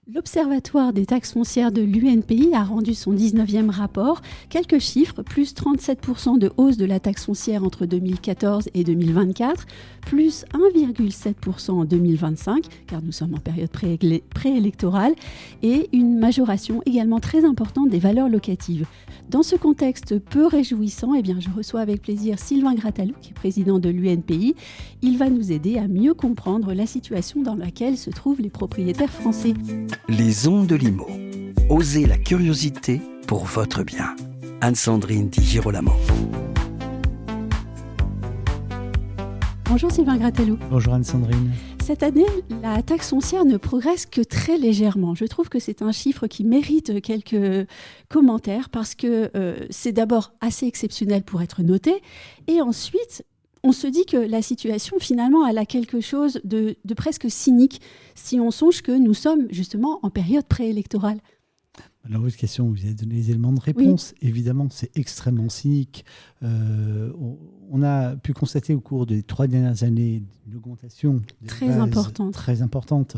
L'Observatoire des taxes foncières de l'UNPI a rendu son 19e rapport. Quelques chiffres, plus 37% de hausse de la taxe foncière entre 2014 et 2024, plus 1,7% en 2025, car nous sommes en période préélectorale, et une majoration également très importante des valeurs locatives. Dans ce contexte peu réjouissant, je reçois avec plaisir Sylvain Grattalou, qui est président de l'UNPI. Il va nous aider à mieux comprendre la situation dans laquelle se trouvent les propriétaires français. Les ondes de Limo. Osez la curiosité pour votre bien. Anne-Sandrine Di Girolamo. Bonjour Sylvain Grattalou. Bonjour Anne-Sandrine. Cette année, la taxe foncière ne progresse que très légèrement. Je trouve que c'est un chiffre qui mérite quelques commentaires parce que c'est d'abord assez exceptionnel pour être noté. Et ensuite, on se dit que la situation, finalement, elle a quelque chose de presque cynique si on songe que nous sommes justement en période préélectorale. Alors, votre question, vous avez donné les éléments de réponse. Oui. Évidemment, c'est extrêmement cynique. On a pu constater au cours des 3 dernières années une augmentation très importante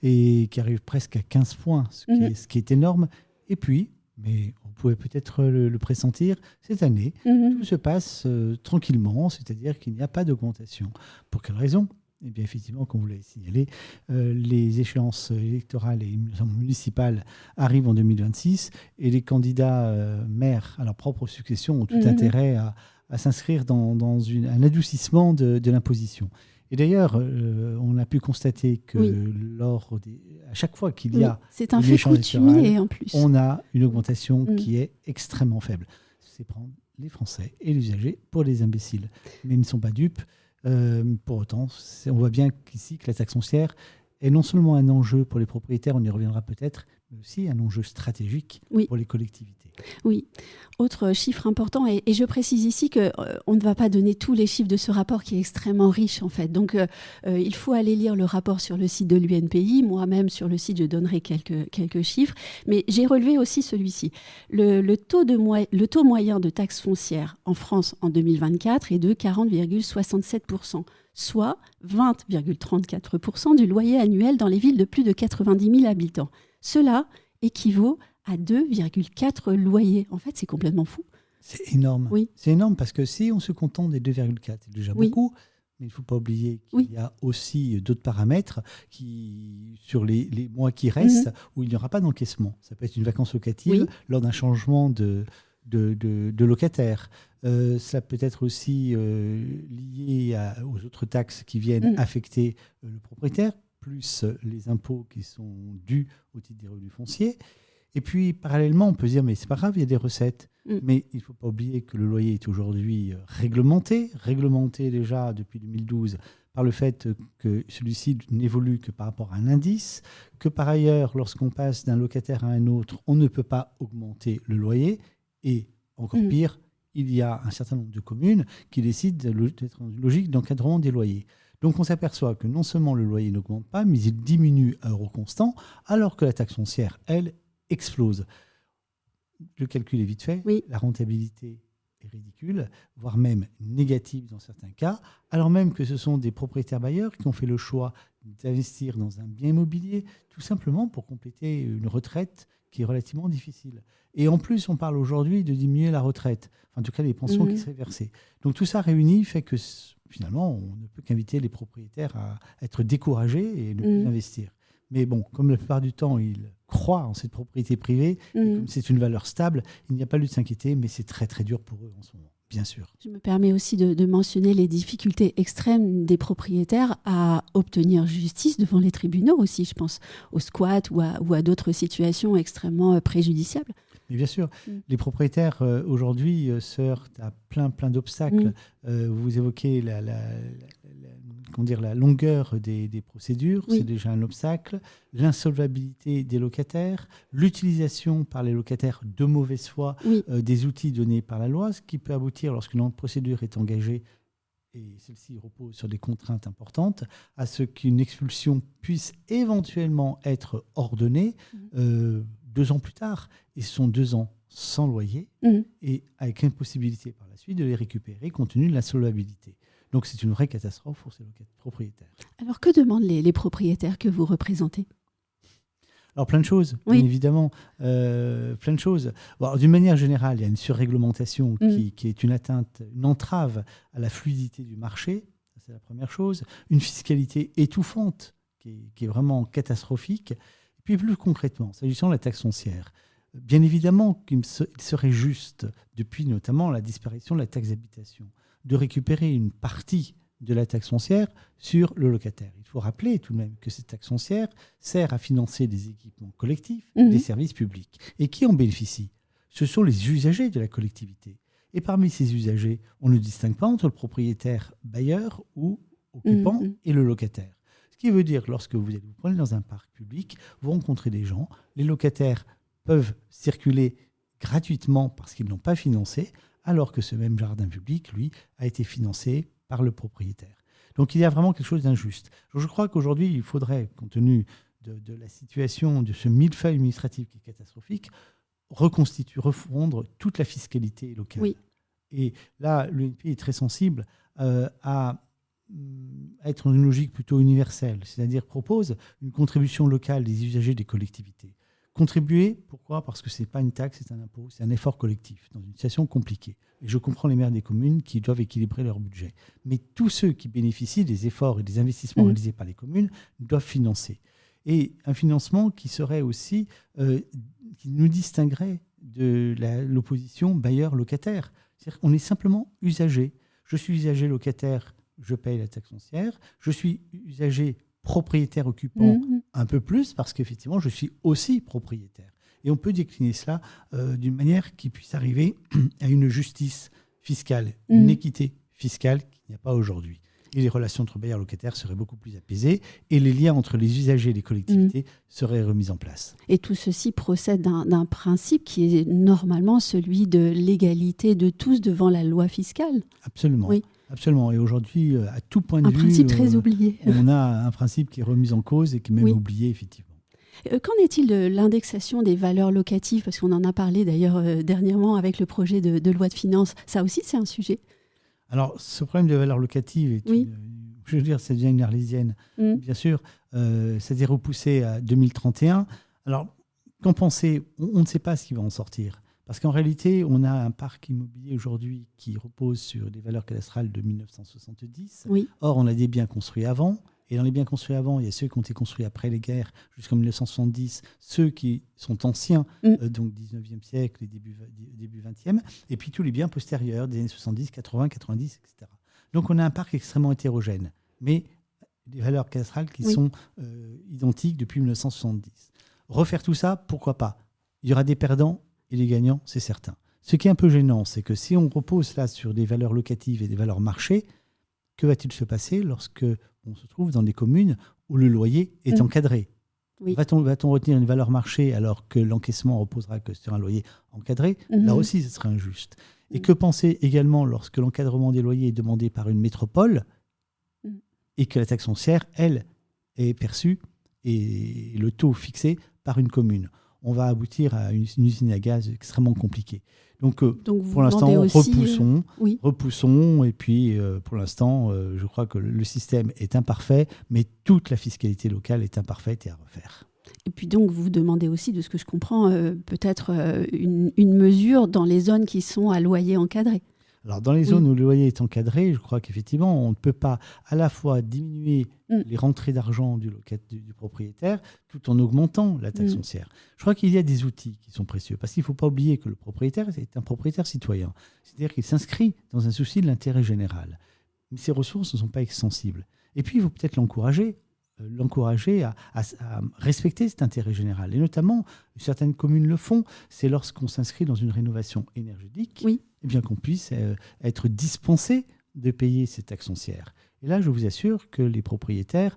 et qui arrive presque à 15 points, ce qui est énorme. Et puis, mais on pouvait peut-être le pressentir, cette année, tout se passe tranquillement, c'est-à-dire qu'il n'y a pas d'augmentation. Pour quelle raison ? Eh bien, effectivement, comme vous l'avez signalé, les échéances électorales et municipales arrivent en 2026 et les candidats maires à leur propre succession ont tout intérêt à s'inscrire dans un adoucissement de l'imposition. Et d'ailleurs, on a pu constater que à chaque fois qu'il y a c'est un fait coutumier en plus. On a une augmentation qui est extrêmement faible. C'est prendre les Français et les usagers pour des imbéciles. Mais ils ne sont pas dupes. Pour autant, on voit bien qu'ici que la taxe foncière est non seulement un enjeu pour les propriétaires, on y reviendra peut-être, mais aussi un enjeu stratégique pour les collectivités. Oui, autre chiffre important, et je précise ici qu'on ne va pas donner tous les chiffres de ce rapport qui est extrêmement riche en fait. Donc il faut aller lire le rapport sur le site de l'UNPI. Moi-même sur le site je donnerai quelques chiffres, mais j'ai relevé aussi celui-ci. Le taux moyen de taxe foncière en France en 2024 est de 40,67%. Soit 20,34% du loyer annuel dans les villes de plus de 90 000 habitants. Cela équivaut à 2,4 loyers. En fait, c'est complètement fou. C'est énorme. Oui. C'est énorme parce que si on se contente des 2,4, c'est déjà beaucoup, mais il ne faut pas oublier qu'il y a aussi d'autres paramètres sur les mois qui restent où il n'y aura pas d'encaissement. Ça peut être une vacance locative lors d'un changement de locataire. Ça peut être aussi lié aux autres taxes qui viennent affecter le propriétaire, plus les impôts qui sont dus au titre des revenus fonciers. Et puis, parallèlement, on peut se dire, mais c'est pas grave, il y a des recettes. Mais il ne faut pas oublier que le loyer est aujourd'hui réglementé déjà depuis 2012 par le fait que celui-ci n'évolue que par rapport à un indice, que par ailleurs, lorsqu'on passe d'un locataire à un autre, on ne peut pas augmenter le loyer. Et encore pire, il y a un certain nombre de communes qui décident d'être dans une logique d'encadrement des loyers. Donc on s'aperçoit que non seulement le loyer n'augmente pas, mais il diminue à euro constant, alors que la taxe foncière, elle, explose. Le calcul est vite fait, la rentabilité est ridicule, voire même négative dans certains cas, alors même que ce sont des propriétaires bailleurs qui ont fait le choix d'investir dans un bien immobilier, tout simplement pour compléter une retraite qui est relativement difficile. Et en plus, on parle aujourd'hui de diminuer la retraite, en tout cas les pensions qui seraient versées. Donc tout ça réuni fait que finalement, on ne peut qu'inviter les propriétaires à être découragés et ne plus investir. Mais bon, comme la plupart du temps, ils croient en cette propriété privée, et comme c'est une valeur stable, il n'y a pas lieu de s'inquiéter, mais c'est très très dur pour eux en ce moment, bien sûr. Je me permets aussi de mentionner les difficultés extrêmes des propriétaires à obtenir justice devant les tribunaux aussi, je pense au squat ou à d'autres situations extrêmement préjudiciables. Mais bien sûr, les propriétaires aujourd'hui se heurtent à plein d'obstacles. Vous évoquez la longueur des procédures, c'est déjà un obstacle. L'insolvabilité des locataires, l'utilisation par les locataires de mauvaise foi des outils donnés par la loi, ce qui peut aboutir, lorsqu'une procédure est engagée, et celle-ci repose sur des contraintes importantes, à ce qu'une expulsion puisse éventuellement être ordonnée 2 ans plus tard. Et ce sont 2 ans sans loyer et avec impossibilité par la suite de les récupérer compte tenu de l'insolvabilité. Donc c'est une vraie catastrophe pour ces propriétaires. Alors que demandent les propriétaires que vous représentez ? Alors plein de choses, bien évidemment, plein de choses. Bon, d'une manière générale, il y a une surréglementation qui est une atteinte, une entrave à la fluidité du marché, ça, c'est la première chose. Une fiscalité étouffante qui est vraiment catastrophique. Et puis plus concrètement, s'agissant de la taxe foncière, bien évidemment qu'il serait juste, depuis notamment la disparition de la taxe d'habitation, de récupérer une partie de la taxe foncière sur le locataire. Il faut rappeler tout de même que cette taxe foncière sert à financer des équipements collectifs, des services publics. Et qui en bénéficie ? Ce sont les usagers de la collectivité. Et parmi ces usagers, on ne distingue pas entre le propriétaire bailleur ou occupant et le locataire. Ce qui veut dire que lorsque vous prenez dans un parc public, vous rencontrez des gens, les locataires peuvent circuler gratuitement parce qu'ils n'ont pas financé, alors que ce même jardin public, lui, a été financé par le propriétaire. Donc il y a vraiment quelque chose d'injuste. Je crois qu'aujourd'hui, il faudrait, compte tenu de la situation, de ce millefeuille administratif qui est catastrophique, refondre toute la fiscalité locale. Oui. Et là, l'UNP est très sensible à être dans une logique plutôt universelle, c'est-à-dire propose une contribution locale des usagers des collectivités. Contribuer, pourquoi ? Parce que ce n'est pas une taxe, c'est un impôt, c'est un effort collectif dans une situation compliquée. Et je comprends les maires des communes qui doivent équilibrer leur budget. Mais tous ceux qui bénéficient des efforts et des investissements réalisés par les communes doivent financer. Et un financement qui serait aussi, qui nous distinguerait de l'opposition bailleur-locataire. C'est-à-dire qu'on est simplement usager. Je suis usager locataire, je paye la taxe foncière. Je suis usager propriétaire occupant un peu plus parce qu'effectivement, je suis aussi propriétaire. Et on peut décliner cela d'une manière qui puisse arriver à une justice fiscale, une équité fiscale qu'il n'y a pas aujourd'hui. Et les relations entre bailleurs et locataires seraient beaucoup plus apaisées et les liens entre les usagers et les collectivités seraient remis en place. Et tout ceci procède d'un principe qui est normalement celui de l'égalité de tous devant la loi fiscale. Absolument. Oui. Absolument. Et aujourd'hui, à tout point de vue, un principe très oublié. On a un principe qui est remis en cause et qui est même oublié, effectivement. Qu'en est-il de l'indexation des valeurs locatives ? Parce qu'on en a parlé d'ailleurs dernièrement avec le projet de loi de finances. Ça aussi, c'est un sujet. Alors, ce problème de valeurs locatives est je veux dire, ça devient une arlésienne, bien sûr. C'est-à-dire repoussé à 2031. Alors, qu'en penser ? On ne sait pas ce qui va en sortir. Parce qu'en réalité, on a un parc immobilier aujourd'hui qui repose sur des valeurs cadastrales de 1970. Oui. Or, on a des biens construits avant. Et dans les biens construits avant, il y a ceux qui ont été construits après les guerres, jusqu'en 1970, ceux qui sont anciens, donc 19e siècle et début 20e, et puis tous les biens postérieurs, des années 70, 80, 90, etc. Donc on a un parc extrêmement hétérogène, mais des valeurs cadastrales qui sont identiques depuis 1970. Refaire tout ça, pourquoi pas ? Il y aura des perdants et des gagnants, c'est certain. Ce qui est un peu gênant, c'est que si on repose là sur des valeurs locatives et des valeurs marché, que va-t-il se passer lorsque on se trouve dans des communes où le loyer est encadré ? Va-t-on retenir une valeur marché alors que l'encaissement reposera que sur un loyer encadré ? Là aussi, ce serait injuste. Et que penser également lorsque l'encadrement des loyers est demandé par une métropole et que la taxe foncière, elle, est perçue et le taux fixé par une commune ? On va aboutir à une usine à gaz extrêmement compliquée. Donc pour l'instant, repoussons. Et puis, pour l'instant, je crois que le système est imparfait, mais toute la fiscalité locale est imparfaite et à refaire. Et puis donc, vous demandez aussi, de ce que je comprends, peut-être une mesure dans les zones qui sont à loyer encadré. Alors, dans les zones où le loyer est encadré, je crois qu'effectivement, on ne peut pas à la fois diminuer les rentrées d'argent du propriétaire tout en augmentant la taxe foncière. Je crois qu'il y a des outils qui sont précieux parce qu'il ne faut pas oublier que le propriétaire est un propriétaire citoyen. C'est-à-dire qu'il s'inscrit dans un souci de l'intérêt général. Mais ses ressources ne sont pas extensibles. Et puis, il faut peut-être l'encourager à respecter cet intérêt général. Et notamment, certaines communes le font, c'est lorsqu'on s'inscrit dans une rénovation énergétique, eh bien qu'on puisse être dispensé de payer ces taxes foncières. Et là, je vous assure que les propriétaires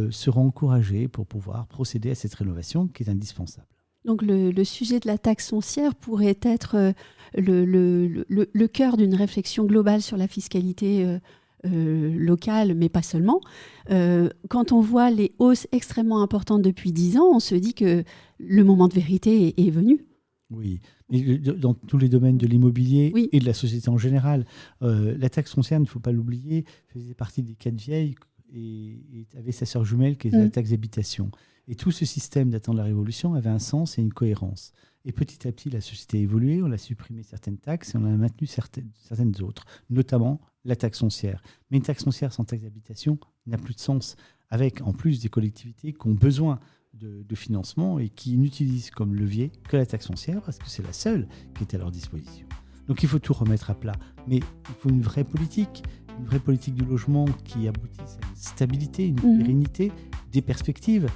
seront encouragés pour pouvoir procéder à cette rénovation qui est indispensable. Donc le sujet de la taxe foncière pourrait être le cœur d'une réflexion globale sur la fiscalité locale, mais pas seulement. Quand on voit les hausses extrêmement importantes depuis 10 ans, on se dit que le moment de vérité est venu. Oui, mais dans tous les domaines de l'immobilier et de la société en général, la taxe foncière, il ne faut pas l'oublier, faisait partie des 4 vieilles et avait sa sœur jumelle qui est la taxe d'habitation. Et tout ce système datant de la Révolution avait un sens et une cohérence. Et petit à petit, la société a évolué, on a supprimé certaines taxes et on en a maintenu certaines autres, notamment la taxe foncière. Mais une taxe foncière sans taxe d'habitation n'a plus de sens, avec en plus des collectivités qui ont besoin de financement et qui n'utilisent comme levier que la taxe foncière parce que c'est la seule qui est à leur disposition. Donc il faut tout remettre à plat. Mais il faut une vraie politique du logement qui aboutisse à une stabilité, une pérennité, des perspectives.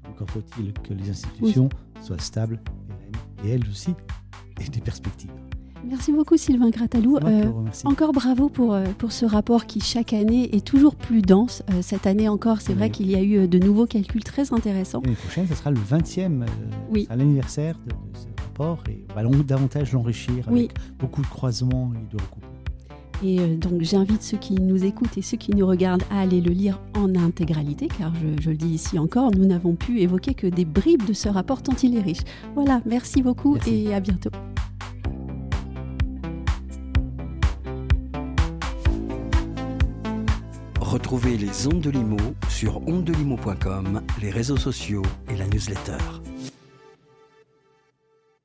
Encore faut-il que les institutions soient stables, pérennes, et elles aussi, aient des perspectives. Merci beaucoup Sylvain Grattalou. Encore bravo pour ce rapport qui chaque année est toujours plus dense. Cette année encore, c'est vrai qu'il y a eu de nouveaux calculs très intéressants. L'année prochaine, ce sera le 20e, ce sera l'anniversaire de ce rapport et on va davantage l'enrichir avec beaucoup de croisements et de recoupements. Et donc j'invite ceux qui nous écoutent et ceux qui nous regardent à aller le lire en intégralité, car je le dis ici encore, nous n'avons pu évoquer que des bribes de ce rapport tant il est riche. Voilà, merci beaucoup et à bientôt. Retrouvez les Ondes de Limo sur ondedelimo.com, les réseaux sociaux et la newsletter.